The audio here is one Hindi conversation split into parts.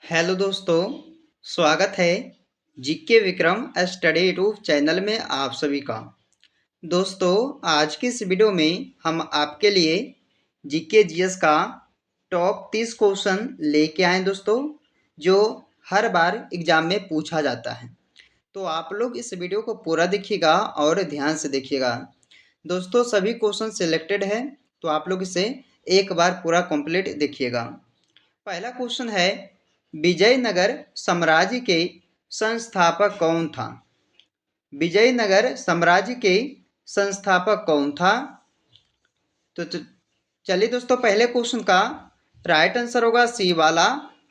हेलो दोस्तों, स्वागत है GK Vikram study YouTube channel में आप सभी का। दोस्तों, आज की इस वीडियो में हम आपके लिए जीके जीएस का टॉप 30 क्वेश्चन लेके आए दोस्तों, जो हर बार एग्जाम में पूछा जाता है। तो आप लोग इस वीडियो को पूरा देखिएगा और ध्यान से देखिएगा। दोस्तों, सभी क्वेश्चन सिलेक्टेड है, तो आप लोग इसे एक बार पूरा कंप्लीट देखिएगा। पहला क्वेश्चन है, विजयनगर साम्राज्य के संस्थापक कौन था? विजयनगर साम्राज्य के संस्थापक कौन था? तो चलिए दोस्तों, पहले क्वेश्चन का राइट आंसर होगा सी वाला,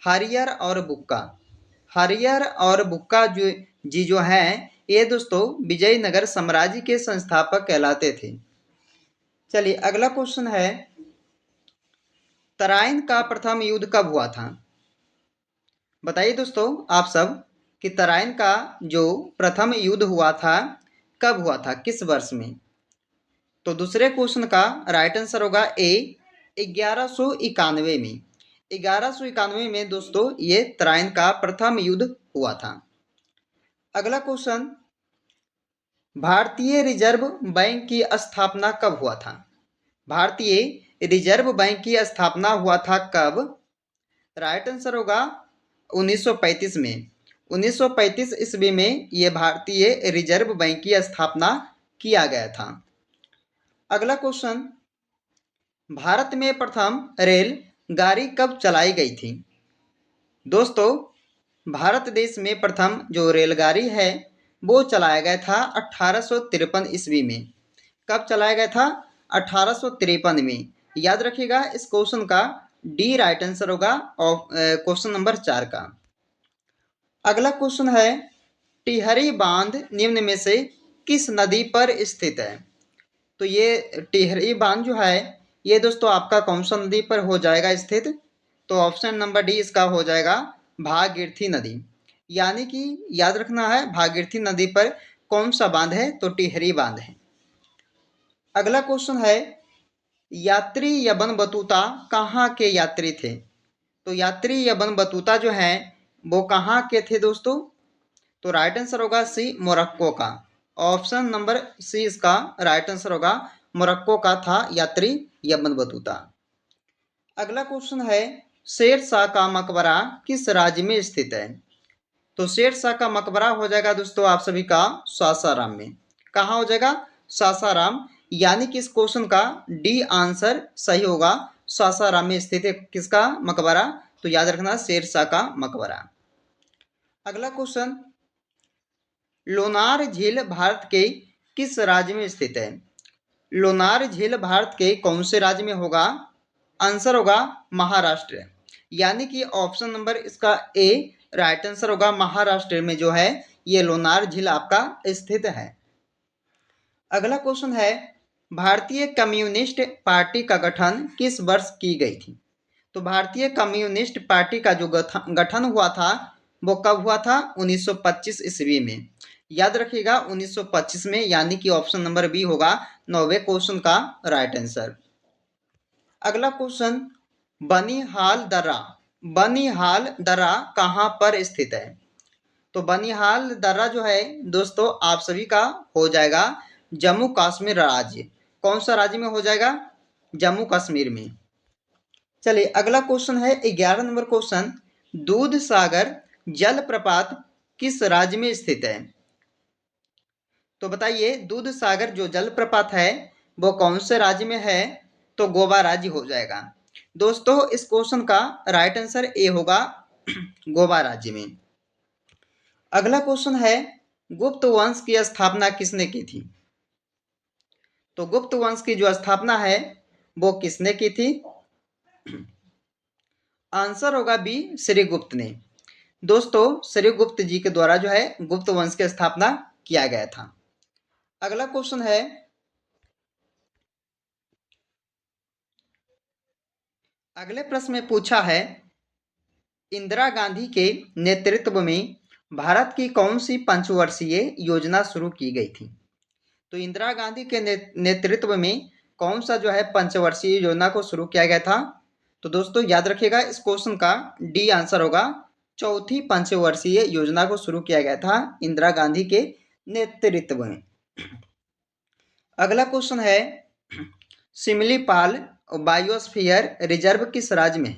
हरियर और बुक्का। हरियर और बुक्का जो है, ये दोस्तों विजयनगर साम्राज्य के संस्थापक कहलाते थे। चलिए अगला क्वेश्चन है, तराइन का प्रथम युद्ध कब हुआ था? बताइए दोस्तों आप सब कि तराइन का जो प्रथम युद्ध हुआ था कब हुआ था, किस वर्ष में? तो दूसरे क्वेश्चन का राइट आंसर होगा ए, 1191 में। 1191 में दोस्तों ये तराइन का प्रथम युद्ध हुआ था। अगला क्वेश्चन, भारतीय रिजर्व बैंक की स्थापना कब हुआ था? भारतीय रिजर्व बैंक की स्थापना हुआ था कब? राइट आंसर होगा 1935 में। 1935 ईस्वी में ये भारतीय रिजर्व बैंक की स्थापना किया गया था। अगला क्वेश्चन, भारत में प्रथम रेल गाड़ी कब चलाई गई थी? दोस्तों, भारत देश में प्रथम जो रेलगाड़ी है वो चलाया गया था 1853 ईस्वी में। कब चलाया गया था? 1853 में। याद रखिएगा, इस क्वेश्चन का डी राइट आंसर होगा क्वेश्चन नंबर 4 का। अगला क्वेश्चन है, टिहरी बांध निम्न में से किस नदी पर स्थित है? तो ये टिहरी बांध जो है ये दोस्तों आपका कौन सा नदी पर हो जाएगा स्थित? तो ऑप्शन नंबर डी इसका हो जाएगा भागीरथी नदी। यानी कि याद रखना है, भागीरथी नदी पर कौन सा बांध है? तो टिहरी बांध है। अगला क्वेश्चन है, यात्री यबन बतूता कहाँ के यात्री थे? तो यात्री यबन बतूता जो है वो कहाँ के थे दोस्तों? तो राइट आंसर होगा सी, मोरक्को का। ऑप्शन नंबर सी इसका राइट आंसर होगा, मोरक्को का था यात्री यबन बतूता। अगला क्वेश्चन है, शेर शाह का मकबरा किस राज्य में स्थित है? तो शेर शाह का मकबरा हो जाएगा दोस्तों आप सभी का सासाराम में। कहाँ हो जाएगा? सासाराम। यानी कि इस क्वेश्चन का डी आंसर सही होगा, सासाराम में स्थित है किसका मकबरा? तो याद रखना, शेर शाह का मकबरा। अगला क्वेश्चन, लोनार झील भारत के किस राज्य में स्थित है? लोनार झील भारत के कौन से राज्य में होगा? आंसर होगा महाराष्ट्र। यानी कि ऑप्शन नंबर इसका ए राइट आंसर होगा, महाराष्ट्र में जो है ये लोनार झील आपका स्थित है। अगला क्वेश्चन है, भारतीय कम्युनिस्ट पार्टी का गठन किस वर्ष की गई थी? तो भारतीय कम्युनिस्ट पार्टी का जो गठन हुआ था वो कब हुआ था? 1925 ईस्वी में। याद रखिएगा 1925 में, यानी कि ऑप्शन नंबर बी होगा 9वें क्वेश्चन का राइट आंसर। अगला क्वेश्चन, बनिहाल दर्रा। बनिहाल दर्रा कहाँ पर स्थित है? तो बनिहाल दर्रा जो है दोस्तों आप सभी का हो जाएगा जम्मू कश्मीर राज्य। कौन सा राज्य में हो जाएगा? जम्मू कश्मीर में। चलिए अगला क्वेश्चन है 11 नंबर क्वेश्चन, दूध सागर जलप्रपात किस राज्य में स्थित है? तो बताइए, दूध सागर जो जलप्रपात है वो कौन से राज्य में है? तो गोवा राज्य हो जाएगा। दोस्तों, इस क्वेश्चन का राइट आंसर ए होगा गोवा राज्य में। अगला क्वेश्चन है, गुप्त वंश की स्थापना किसने की थी? तो गुप्त वंश की जो स्थापना है वो किसने की थी? आंसर होगा बी, श्रीगुप्त ने। दोस्तों, श्रीगुप्त जी के द्वारा जो है गुप्त वंश की स्थापना किया गया था। अगला क्वेश्चन है, अगले प्रश्न में पूछा है, इंदिरा गांधी के नेतृत्व में भारत की कौन सी पंचवर्षीय योजना शुरू की गई थी? तो इंदिरा गांधी के नेतृत्व में कौन सा जो है पंचवर्षीय योजना को शुरू किया गया था? तो दोस्तों याद रखिएगा, इस क्वेश्चन का डी आंसर होगा चौथी पंचवर्षीय योजना को शुरू किया गया था इंदिरा गांधी के नेतृत्व में। अगला क्वेश्चन है, सिमलीपाल बायोस्फीयर रिजर्व किस राज्य में है?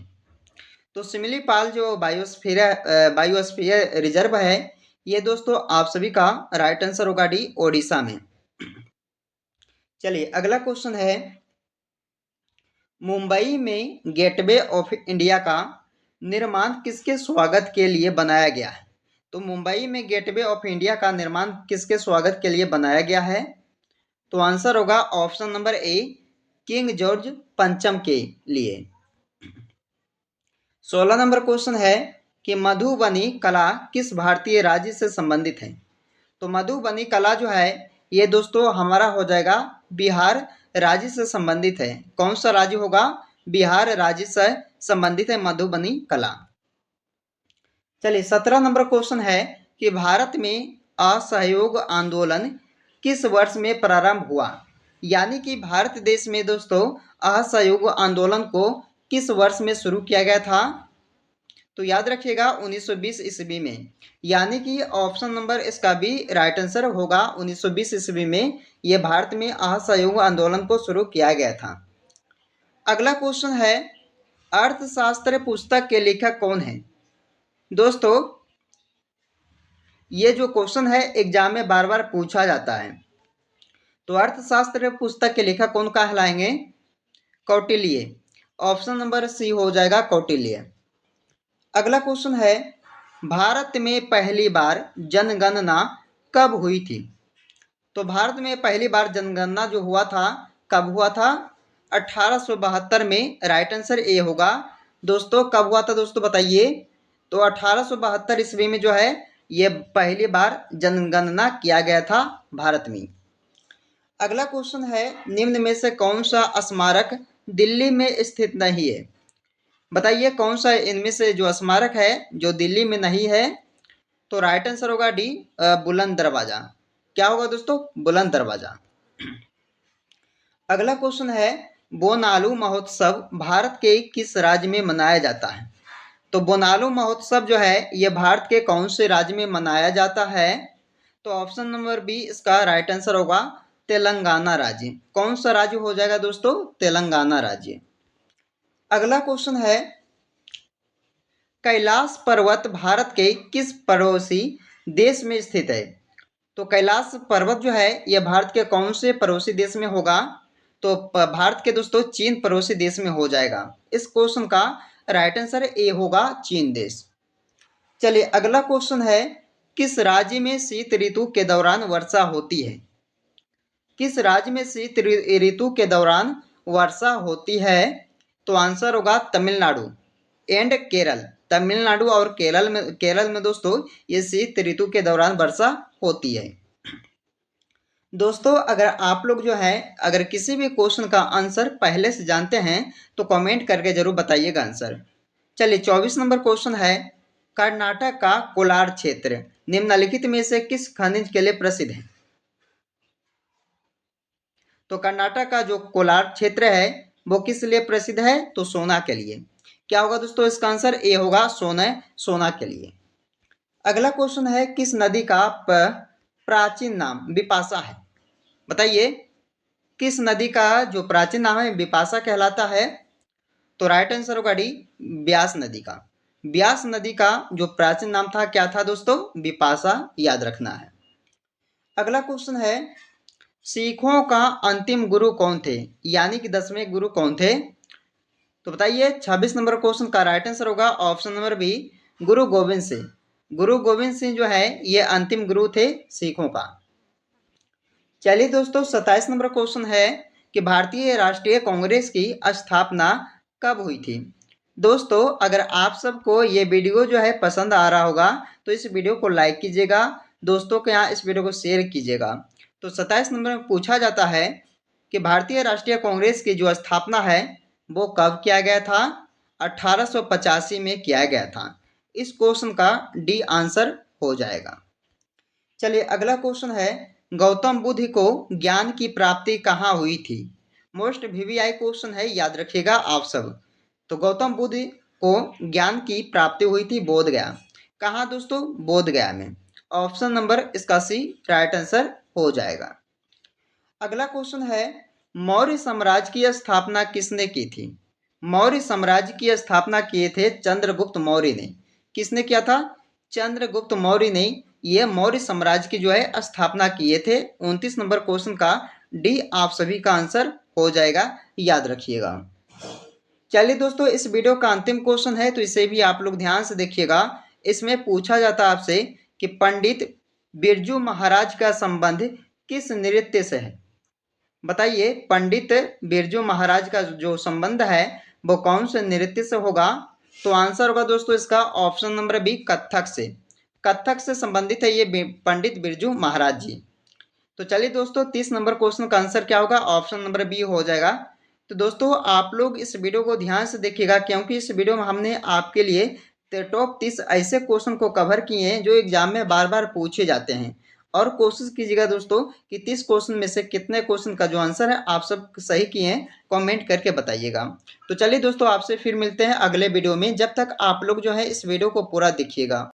तो सिमलीपाल जो बायोस्फीयर रिजर्व है, ये दोस्तों आप सभी का राइट आंसर होगा डी, ओडिशा में। चलिए अगला क्वेश्चन है, मुंबई में गेटवे ऑफ इंडिया का निर्माण किसके स्वागत के लिए बनाया गया है? तो मुंबई में गेटवे ऑफ इंडिया का निर्माण किसके स्वागत के लिए बनाया गया है? तो आंसर होगा option number A, king George पंचम के लिए। 16 नंबर क्वेश्चन है कि मधुबनी कला किस भारतीय राज्य से संबंधित है? तो मधुबनी कला जो है ये दोस्तों हमारा हो जाएगा बिहार राज्य से संबंधित है। कौन सा राज्य होगा? बिहार राज्य से संबंधित है मधुबनी कला। चलिए 17 नंबर क्वेश्चन है कि भारत में असहयोग आंदोलन किस वर्ष में प्रारंभ हुआ? यानी कि भारत देश में दोस्तों असहयोग आंदोलन को किस वर्ष में शुरू किया गया था? तो याद रखिएगा 1920 ईस्वी में। यानी कि ऑप्शन नंबर इसका भी राइट आंसर होगा 1920 ईस्वी में यह भारत में असहयोग आंदोलन को शुरू किया गया था। अगला क्वेश्चन है, अर्थशास्त्र पुस्तक के लेखक कौन है? दोस्तों ये जो क्वेश्चन है एग्जाम में बार बार पूछा जाता है। तो अर्थशास्त्र पुस्तक के लेखक कौन कहलाएंगे? कौटिल्य। ऑप्शन नंबर सी हो जाएगा कौटिल्य। अगला क्वेश्चन है, भारत में पहली बार जनगणना कब हुई थी? तो भारत में पहली बार जनगणना जो हुआ था कब हुआ था? 1872 में। राइट आंसर ए होगा। दोस्तों कब हुआ था दोस्तों बताइए? तो 1872 ईस्वी में जो है ये पहली बार जनगणना किया गया था भारत में। अगला क्वेश्चन है, निम्न में से कौन सा स्मारक दिल्ली में स्थित नहीं है? बताइए कौन सा इनमें से जो स्मारक है जो दिल्ली में नहीं है? तो राइट आंसर होगा डी, बुलंद दरवाजा। क्या होगा दोस्तों? बुलंद दरवाजा। अगला क्वेश्चन है, बोनालू महोत्सव भारत के किस राज्य में मनाया जाता है? तो बोनालू महोत्सव जो है ये भारत के कौन से राज्य में मनाया जाता है? तो ऑप्शन नंबर बी इसका राइट आंसर होगा तेलंगाना राज्य। कौन सा राज्य हो जाएगा दोस्तों? तेलंगाना राज्य। अगला क्वेश्चन है, कैलाश पर्वत भारत के किस पड़ोसी देश में स्थित है? तो कैलाश पर्वत जो है यह भारत के कौन से पड़ोसी देश में होगा? तो भारत के दोस्तों चीन पड़ोसी देश में हो जाएगा। इस क्वेश्चन का राइट आंसर ए होगा चीन देश। चलिए अगला क्वेश्चन है, किस राज्य में शीत ऋतु के दौरान वर्षा होती है? किस राज्य में शीत ऋतु के दौरान वर्षा होती है? तो आंसर होगा तमिलनाडु एंड केरल। तमिलनाडु और केरल में दोस्तों ये शीत ऋतु के दौरान वर्षा होती है। दोस्तों अगर आप लोग जो है अगर किसी भी क्वेश्चन का आंसर पहले से जानते हैं तो कमेंट करके जरूर बताइएगा आंसर। चलिए 24 नंबर क्वेश्चन है, कर्नाटक का कोलार क्षेत्र निम्नलिखित में से किस खनिज के लिए प्रसिद्ध है? तो कर्नाटक का जो कोलार क्षेत्र है वो किस लिए प्रसिद्ध है? तो सोना के लिए। क्या होगा दोस्तों? इसका आंसर ए होगा सोना के लिए। अगला क्वेश्चन है, किस नदी का प्राचीन नाम बिपाशा है? बताइए किस नदी का जो प्राचीन नाम है बिपाशा कहलाता है? तो राइट आंसर होगा डी, ब्यास नदी का। ब्यास नदी का जो प्राचीन नाम था क्या था दोस्तों? बिपाशा, याद रखना है। अगला क्वेश्चन है, सिखों का अंतिम गुरु कौन थे? यानी कि 10वें गुरु कौन थे? तो बताइए 26 नंबर क्वेश्चन का राइट आंसर होगा ऑप्शन नंबर बी, गुरु गोविंद सिंह। गुरु गोविंद सिंह जो है ये अंतिम गुरु थे सिखों का। चलिए दोस्तों 27 नंबर क्वेश्चन है कि भारतीय राष्ट्रीय कांग्रेस की स्थापना कब हुई थी? दोस्तों अगर आप सबको ये वीडियो जो है पसंद आ रहा होगा तो इस वीडियो को लाइक कीजिएगा, दोस्तों के यहाँ इस वीडियो को शेयर कीजिएगा। तो 27 नंबर में पूछा जाता है कि भारतीय राष्ट्रीय कांग्रेस की जो स्थापना है वो कब किया गया था? 1885 में किया गया था। इस क्वेश्चन का डी आंसर हो जाएगा। चलिए अगला क्वेश्चन है, गौतम बुद्ध को ज्ञान की प्राप्ति कहाँ हुई थी? मोस्ट वीवीआई क्वेश्चन है, याद रखिएगा आप सब। तो गौतम बुद्ध को ज्ञान की प्राप्ति हुई थी बोधगया। कहाँ दोस्तों? बोधगया में। ऑप्शन नंबर इसका सी राइट आंसर हो जाएगा। अगला क्वेश्चन है, मौर्य साम्राज्य की स्थापना किसने की थी? मौर्य साम्राज्य की स्थापना किए थे चंद्रगुप्त मौर्य ने। किसने किया था? चंद्रगुप्त मौर्य ने यह मौर्य साम्राज्य की जो है स्थापना किए थे। 29 नंबर क्वेश्चन का डी आप सभी का आंसर हो जाएगा, याद रखिएगा। चलिए दोस्तों, इस वीडियो का अंतिम क्वेश्चन है तो इसे भी आप लोग ध्यान से देखिएगा। इसमें पूछा जाता है आपसे कि पंडित बिरजू महाराज का संबंध किस नृत्य से है? बताइए, पंडित बिरजू महाराज का जो संबंध है वो कौन से नृत्य से होगा? तो आंसर होगा दोस्तों इसका ऑप्शन नंबर बी, कथक से। कथक से संबंधित है ये पंडित बिरजू महाराज जी। तो चलिए दोस्तों, 30 नंबर क्वेश्चन का आंसर क्या होगा? ऑप्शन नंबर बी हो जाएगा। तो दोस्तों, आप लोग इस वीडियो को ध्यान से देखिएगा, क्योंकि इस वीडियो में हमने आपके लिए टॉप 30 ऐसे क्वेश्चन को कवर किए हैं जो एग्जाम में बार बार पूछे जाते हैं। और कोशिश कीजिएगा दोस्तों कि 30 क्वेश्चन में से कितने क्वेश्चन का जो आंसर है आप सब सही किए हैं, कमेंट करके बताइएगा। तो चलिए दोस्तों, आपसे फिर मिलते हैं अगले वीडियो में। जब तक आप लोग जो है इस वीडियो को पूरा देखिएगा।